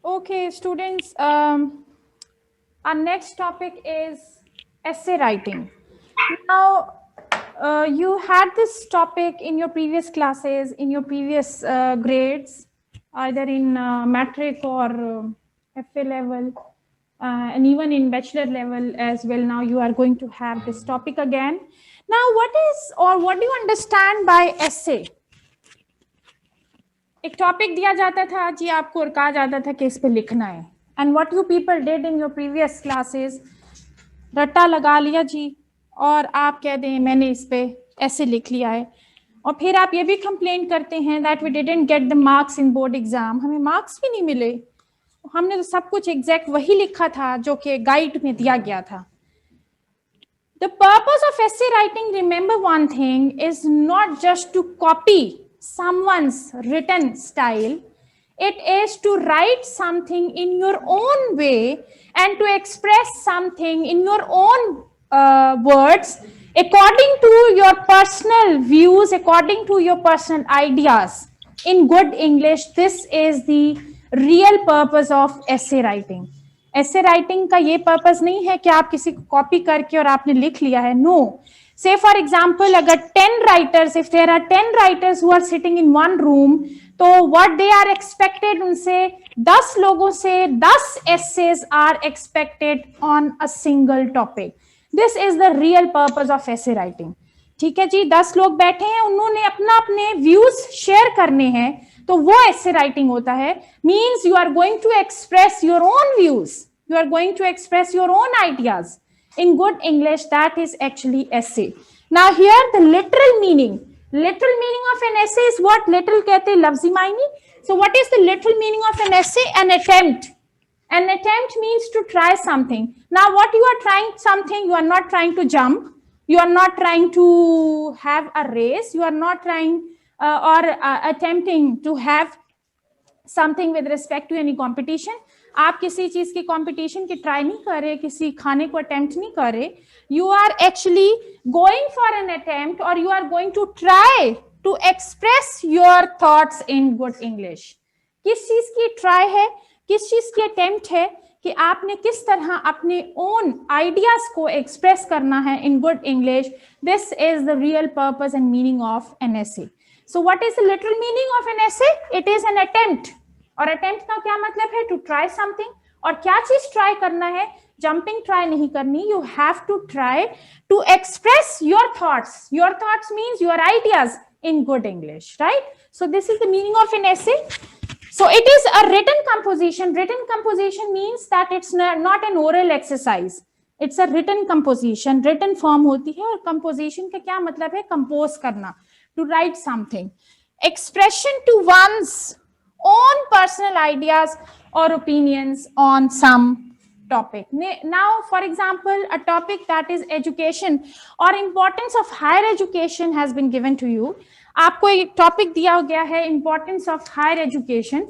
Okay, students, our next topic is essay writing. Now, you had this topic in your previous classes, in your previous grades, either in matric or FA level, and even in bachelor level as well. Now, you are going to have this topic again. Now, what do you understand by essay? एक topic दिया जाता था जी आपको और कहा जाता था कि इस पे लिखना है and what you people did in your previous classes रट्टा लगा लिया जी और आप कह दें मैंने इस पे ऐसे लिख लिया है और फिर आप ये भी कंप्लेन करते हैं that we didn't get the marks in board exam हमें मार्क्स भी नहीं मिले हमने तो सब कुछ एग्जैक्ट वही लिखा था जो कि गाइड में दिया गया था The purpose of essay writing, remember one thing, is not just to copy someone's written style. It is to write something in your own way and to express something in your own words according to your personal views, according to your personal ideas. In good English, this is the real purpose of essay writing. ऐसे writing का ये purpose नहीं है कि आप किसी को copy करके और आपने लिख लिया है नो से फॉर एग्जांपल अगर 10 writers if there are 10 writers who are sitting in one room तो व्हाट दे आर एक्सपेक्टेड उनसे 10 लोगों से 10 essays are expected on a single topic this is the real purpose of essay writing ठीक है जी 10 लोग बैठे हैं उन्होंने अपने व्यूज शेयर करने हैं तो वो ऐसे राइटिंग होता है means you are going to express your own views you are going to express your own ideas in good English that is actually essay now here the literal meaning of an essay is what literal कहते हैं लफ्जी Mayani so what is the literal meaning of an essay an attempt means to try something now what you are trying something you are not trying to jump you are not trying to have a race you are not trying or attempting to have something with respect to any competition आप किसी चीज की competition की try नहीं कर रहे किसी खाने को अटेम्प्ट नहीं कर रहे you are actually going for an attempt और you are going to try to express your thoughts in good English किस चीज की ट्राई है किस चीज की अटेम्प्ट है कि आपने किस तरह अपने ओन आइडियाज को एक्सप्रेस करना है इन good English this is the real purpose and meaning of an essay So what is the literal meaning of an essay? It is an attempt. और attempt का क्या मतलब है? To try something. और क्या चीज try करना है? Jumping try नहीं करनी. You have to try to express your thoughts. Your thoughts means your ideas in good English, right? So this is the meaning of an essay. So it is a written composition. Written composition means that it's not an oral exercise. It's a written composition. Written form होती है और composition का क्या मतलब है? Compose करना. To write something expression to one's own personal ideas or opinions on some topic now for example a topic that is education or importance of higher education has been given to you आपको एक topic दिया गया है importance of higher education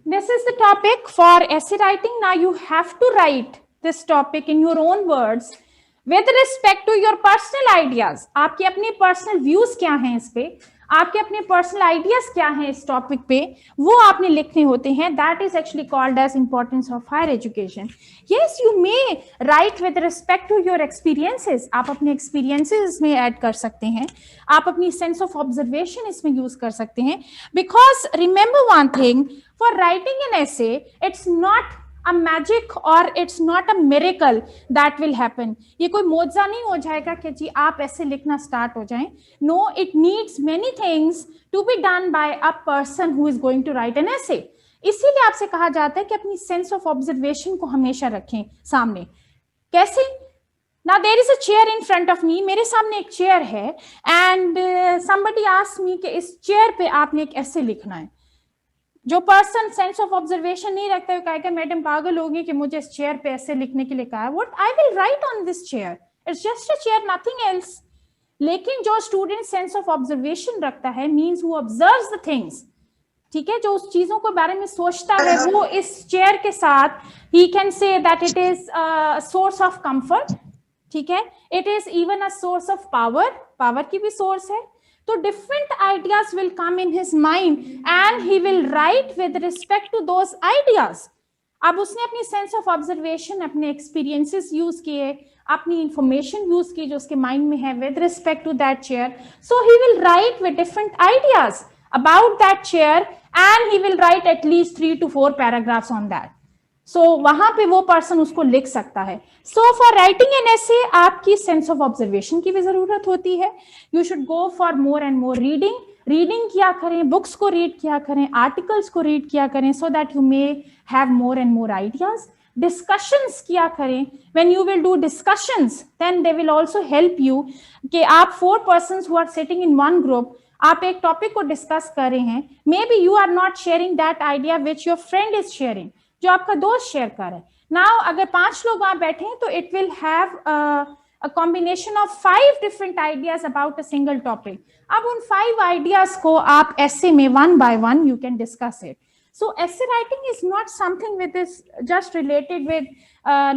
This is the topic for essay writing. Now you have to write this topic in your own words with respect to your personal ideas. आपके अपने personal views क्या हैं इस पे आपके अपने personal ideas क्या हैं इस topic पे वो आपने लिखने होते हैं that is actually called as importance of higher education. Yes, you may write with respect to your experiences. आप अपने experiences इसमें add कर सकते हैं आप अपनी sense of observation इसमें use कर सकते हैं because remember one thing for writing an essay it's not a magic or it's not a miracle that will happen ये कोई मौजज़ा नहीं हो जाएगा कि जी आप ऐसे लिखना स्टार्ट हो जाएं no it needs many things to be done by a person who is going to write an essay इसीलिए आपसे कहा जाता है कि अपनी सेंस ऑफ ऑब्जर्वेशन को हमेशा रखें सामने कैसे Now there is a chair in front of me मेरे सामने एक चेयर है and somebody asked me कि इस चेयर पे आपने एक ऐसे लिखना है जो पर्सन सेंस ऑफ ऑब्जर्वेशन नहीं रखता है कहेगा मैडम पागल होगी कि मुझे इस चेयर पे ऐसे लिखने के लिए कहा है what I will write on this chair it's just a chair nothing else लेकिन जो स्टूडेंट सेंस ऑफ ऑब्जर्वेशन रखता है means who observes the things ठीक है, जो उस चीजों के बारे में सोचता है वो इस चेयर के साथ ही can say that it is source of comfort, ठीक है, it is even a source of power, power की भी सोर्स है। तो different ideas will come in his mind and he will write with respect to those ideas. अब उसने अपनी sense of observation, अपने एक्सपीरियंसेस यूज किए, अपनी इंफॉर्मेशन यूज की जो उसके माइंड में है with respect to that chair, so he will write with different ideas about that chair and he will write at least 3 to 4 paragraphs on that. So वहां पे वो पर्सन उसको लिख सकता है। So for writing an essay आपकी sense of observation की भी जरूरत होती है। You should go for more and more reading. Reading किया करें, बुक्स को रीड किया करें, आर्टिकल्स को रीड किया करें, so that you may have more and more ideas. Discussions किया करें, when you will do discussions then they will also help you कि आप 4 persons who are sitting in one group, आप एक टॉपिक को डिस्कस कर रहे हैं, may be you are not sharing that idea which your friend is sharing, जो आपका दोस्त शेयर कर रहा है। नाउ अगर 5 लोग वहां बैठे हैं तो it will have a combination of 5 different ideas about a single topic. अब उन 5 ideas को आप essay में one by one you can discuss it. So essay writing is not something with is just related with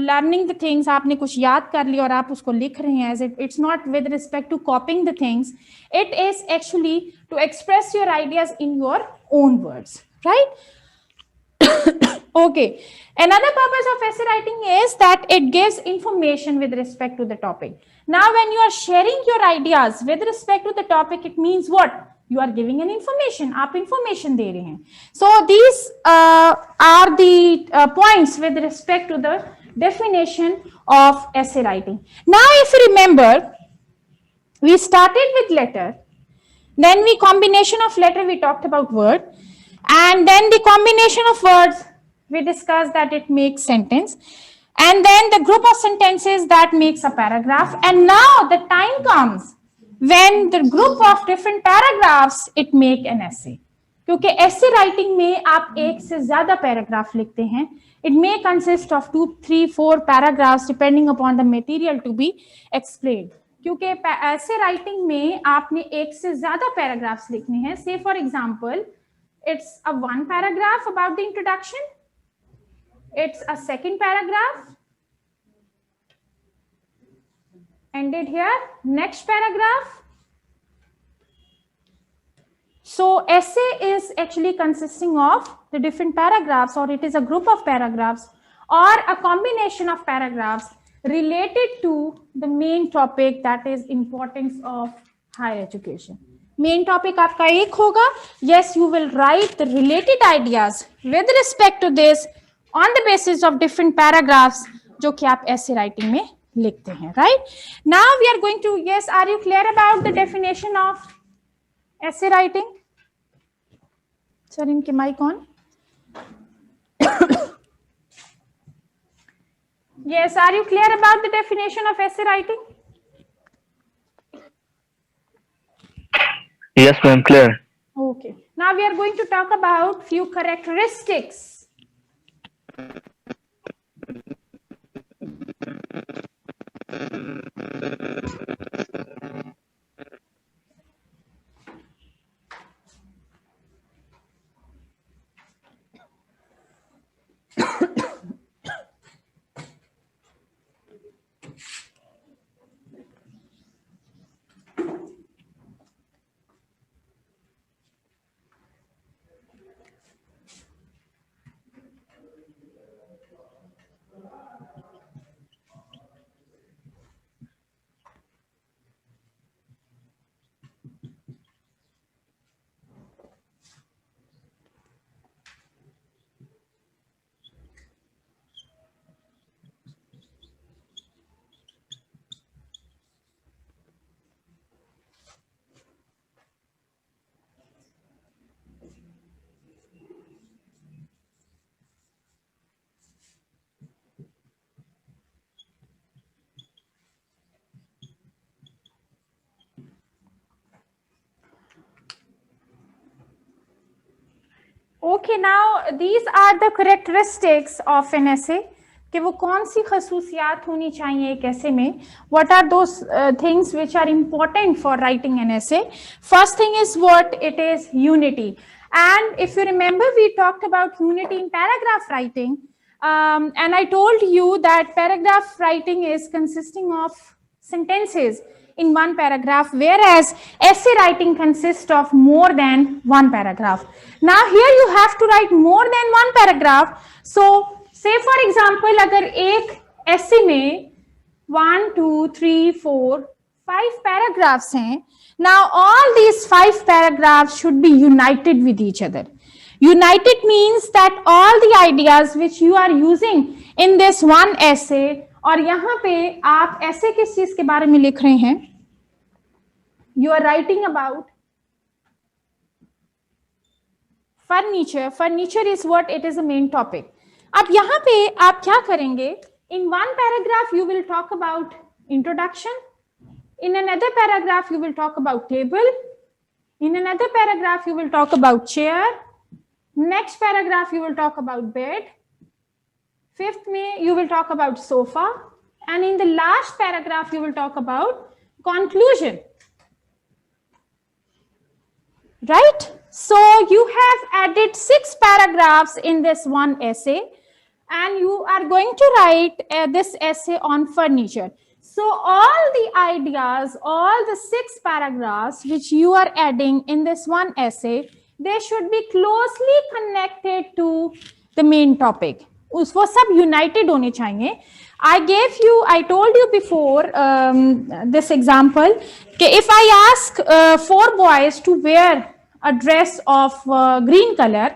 learning the things. आपने कुछ याद कर लिया और आप उसको लिख रहे हैं, as it's not with respect to copying the things. It is actually to express your ideas in your own words, right? Okay. Another purpose of essay writing is that it gives information with respect to the topic. Now, when you are sharing your ideas with respect to the topic, it means what? You are giving an information. आप information दे रहे हैं. So these are the points with respect to the definition of essay writing. Now, if you remember, we started with letter. Then we combination of letter we talked about word, and then the combination of words we discussed that it makes sentence, and then the group of sentences that makes a paragraph. And now the time comes when the group of different paragraphs it make an essay. क्योंकि essay writing में आप एक से ज्यादा paragraph लिखते हैं. It may consist of 2, 3, 4 paragraphs depending upon the material to be explained. क्योंकि essay writing में आपने एक से ज्यादा पैराग्राफ्स लिखने हैं. Say for example, it's a 1 paragraph about the introduction. It's a 2nd paragraph. Ended here. Next paragraph. So essay is actually consisting of the different paragraphs, or it is a group of paragraphs or a combination of paragraphs related to the main topic, that is importance of higher education. Main topic आपका एक होगा. Yes, you will write the related ideas with respect to this on the basis of different paragraphs जो कि आप essay writing में लिखते हैं, right? Now we are going to, yes, are you clear about the definition of essay writing? Sir, इनके mic on. Yes, are you clear about the definition of essay writing? Yes, ma'am, clear. Okay. Now we are going to talk about few characteristics. Okay, now these are the characteristics of an essay. कि वो कौन सी खसूसियात होनी चाहिए एक essay में. What are those things which are important for writing an essay? First thing is what? It is unity. And if you remember, we talked about unity in paragraph writing. And I told you that paragraph writing is consisting of sentences in one paragraph, whereas essay writing consists of more than one paragraph. Now here you have to write more than one paragraph. So say for example, अगर एक essay में 1, 2, 3, 4, 5 paragraphs हैं, now all these 5 paragraphs should be united with each other. United means that all the ideas which you are using in this one essay, और यहाँ पे आप ऐसे किस चीज के बारे में लिख रहे हैं, you are writing about furniture. Furniture is what it is a main topic. अब यहाँ पे आप क्या करेंगे, in one paragraph you will talk about introduction, in another paragraph you will talk about table, in another paragraph you will talk about chair, next paragraph you will talk about bed, fifth में you will talk about sofa, and in the last paragraph you will talk about conclusion. Right? So you have added 6 paragraphs in this one essay, and you are going to write this essay on furniture. So all the ideas, all the 6 paragraphs which you are adding in this one essay, they should be closely connected to the main topic. वो सब united होने चाहिए. I told you before this example, कि if I ask 4 boys to wear a dress of green color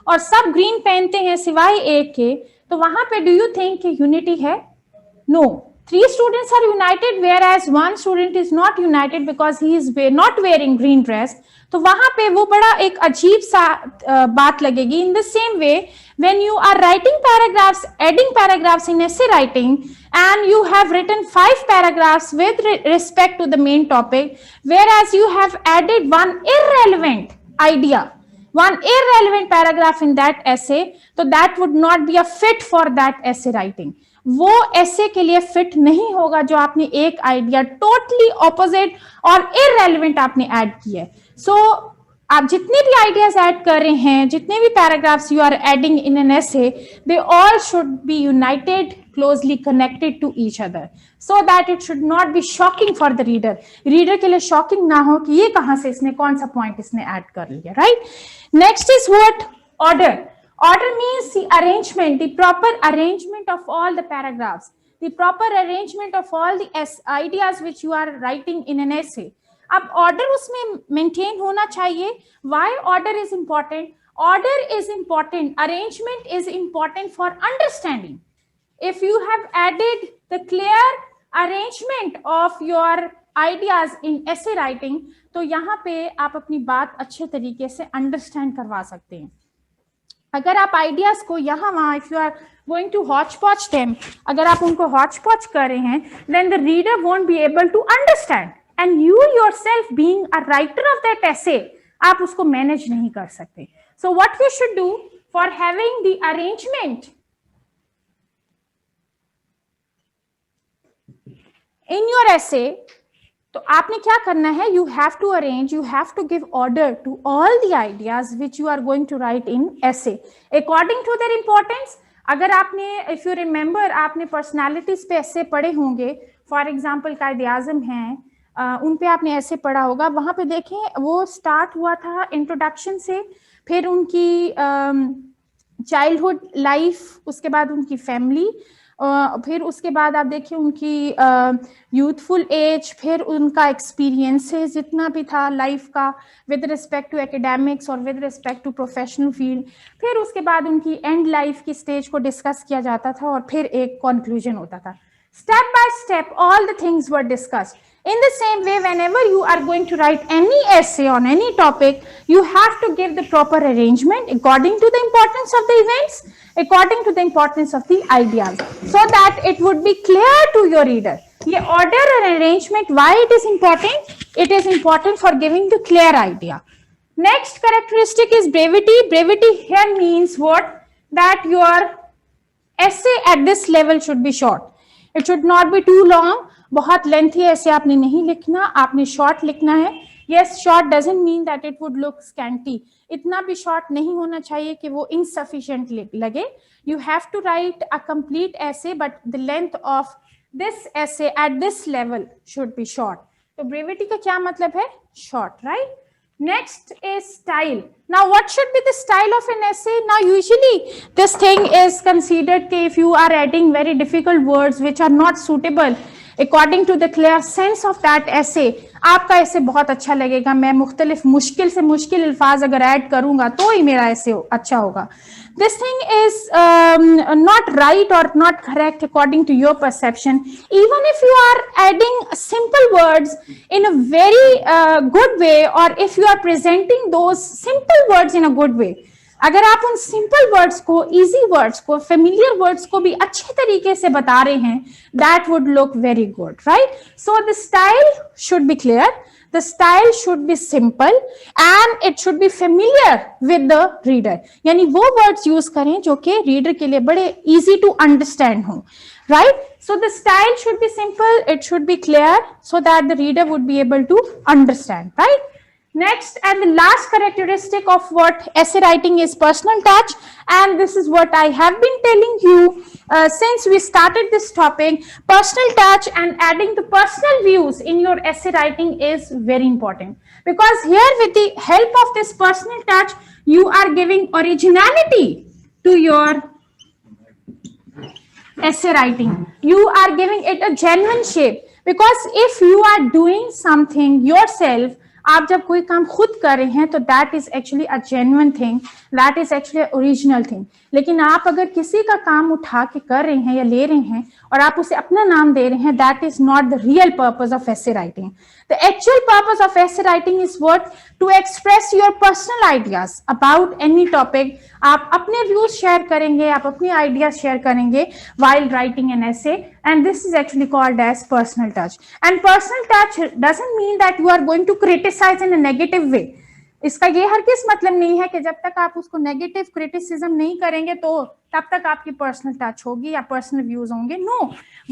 और सब green पहनते हैं सिवाय एक के, तो वहां पे do you think कि unity है? No. 3 students are united whereas 1 student is not united because he is not wearing green dress. तो वहां पे वो बड़ा एक अजीब सा बात लगेगी. In the same way, when you are writing paragraphs, adding paragraphs in essay writing, and you have written 5 paragraphs with respect to the main topic, whereas you have added one irrelevant idea, one irrelevant paragraph in that essay, so that would not be a fit for that essay writing. वो essay के लिए fit नहीं होगा जो आपने एक idea totally opposite और irrelevant आपने add किया है. So आप जितने भी ideas add कर रहे हैं, जितने भी paragraphs you are adding in an essay, they all should be united, closely connected to each other, so that it should not be shocking for the reader. Reader के लिए shocking ना हो कि ये कहाँ से इसने कौन सा point इसने add कर लिया, right? Next is what? Order. Order means the arrangement, the proper arrangement of all the paragraphs, the proper arrangement of all the ideas which you are writing in an essay. अब order उसमें maintain होना चाहिए. Why order is important? Order is important. Arrangement is important for understanding. If you have added the clear arrangement of your ideas in essay writing, तो यहाँ पे आप अपनी बात अच्छे तरीके से understand करवा सकते हैं. अगर आप आइडियाज को यहाँ वहाँ, if you are going to hotch potch them, अगर आप उनको हॉच पॉच कर रहे हैं, then the reader won't be able to understand, and you yourself being a writer of that essay, आप उसको मैनेज नहीं कर सकते. So what we should do for having the arrangement in your essay, तो आपने क्या करना है, you have to arrange, you have to give order to all the ideas which you are going to write in essay according to their importance. अगर आपने, if you remember, आपने personalities पे ऐसे पढ़े होंगे, फॉर एग्जाम्पल कायदे आजम हैं, उन पे आपने ऐसे पढ़ा होगा. वहां पे देखें वो स्टार्ट हुआ था इंट्रोडक्शन से, फिर उनकी चाइल्डहुड लाइफ, उसके बाद उनकी फैमिली, फिर उसके बाद आप देखिए उनकी यूथफुल एज, फिर उनका एक्सपीरियंसेस जितना भी था लाइफ का विद रिस्पेक्ट टू एकेडमिक्स और with respect to professional field, फिर उसके बाद उनकी एंड लाइफ की स्टेज को डिस्कस किया जाता था और फिर एक कंक्लूजन होता था. Step by step all the things were discussed. In the same way, whenever you are going to write any essay on any topic, you have to give the proper arrangement according to the importance of the events, according to the importance of the ideas, so that it would be clear to your reader. ये order and arrangement, why it is important? It is important for giving the clear idea. Next characteristic is brevity. Brevity here means what? That your essay at this level should be short. It should not be too long. बहुत lengthy ऐसे आपने नहीं लिखना, आपने short लिखना है. Yes, short doesn't mean that it would look scanty. इतना भी short नहीं होना चाहिए कि वो insufficient लगे. You have to write a complete essay, but the length of this essay at this level should be short. तो brevity का क्या मतलब है? Short, right? Next is style. Now, what should be the style of an essay? Now, usually this thing is considered that if you are adding very difficult words which are not suitable according to the clear sense of that essay, आपका ऐसे बहुत अच्छा लगेगा. मैं मुख्तलिफ मुश्किल से मुश्किल अल्फाज अगर ऐड करूंगा तो ही मेरा ऐसे अच्छा होगा. This thing is not right or not correct according to your perception. Even if you are adding simple words in a very good way, or if you are presenting those simple words in a good way, अगर आप उन simple words को, easy words को, familiar words को भी अच्छे तरीके से बता रहे हैं, that would look very good, right? So the style should be clear, the style should be simple and it should be familiar with the reader. यानी वो words use करें जो कि reader के लिए बड़े easy to understand हो, right? So the style should be simple, it should be clear so that the reader would be able to understand, right? Next and the last characteristic of what essay writing is personal touch, and this is what I have been telling you since we started this topic. Personal touch and adding the personal views in your essay writing is very important, because here with the help of this personal touch you are giving originality to your essay writing. You are giving it a genuine shape, because if you are doing something yourself, आप जब कोई काम खुद कर रहे हैं तो that is actually a genuine thing, that is actually original thing. लेकिन आप अगर किसी का काम उठा के कर रहे हैं या ले रहे हैं और आप उसे अपना नाम दे रहे हैं, that is not the real purpose of essay writing. The actual purpose of essay writing is what? To express your personal ideas about any topic. आप अपने व्यूज शेयर करेंगे, आप अपने आइडियाज शेयर करेंगे while writing an essay, and this is actually called as personal touch. And personal touch doesn't mean that you are going to criticize in a negative way. इसका ये हर किस मतलब नहीं है कि जब तक आप उसको नेगेटिव क्रिटिसिज्म नहीं करेंगे तो तब तक आपकी पर्सनल टच होगी या पर्सनल व्यूज होंगे. No,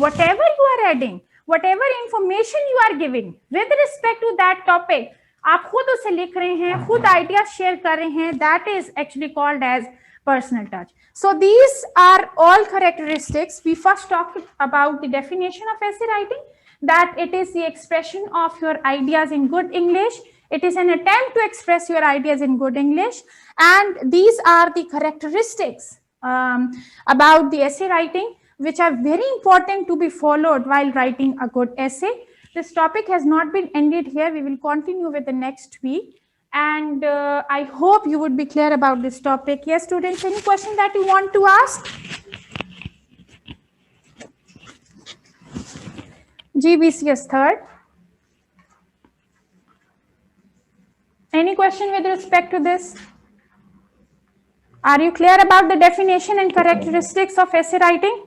whatever you are adding, whatever information you are giving with respect to that topic, आप खुद उसे लिख रहे हैं, खुद आइडियाज शेयर कर रहे हैं, that is actually called as personal touch. So these are all characteristics. We first talked about the definition of essay writing, that it is the expression of your ideas in good English. It is an attempt to express your ideas in good English, and these are the characteristics about the essay writing which are very important to be followed while writing a good essay. This topic has not been ended here. We will continue with the next week. And I hope you would be clear about this topic. Yes, students, any question that you want to ask? GBCS third. Any question with respect to this? Are you clear about the definition and characteristics of essay writing?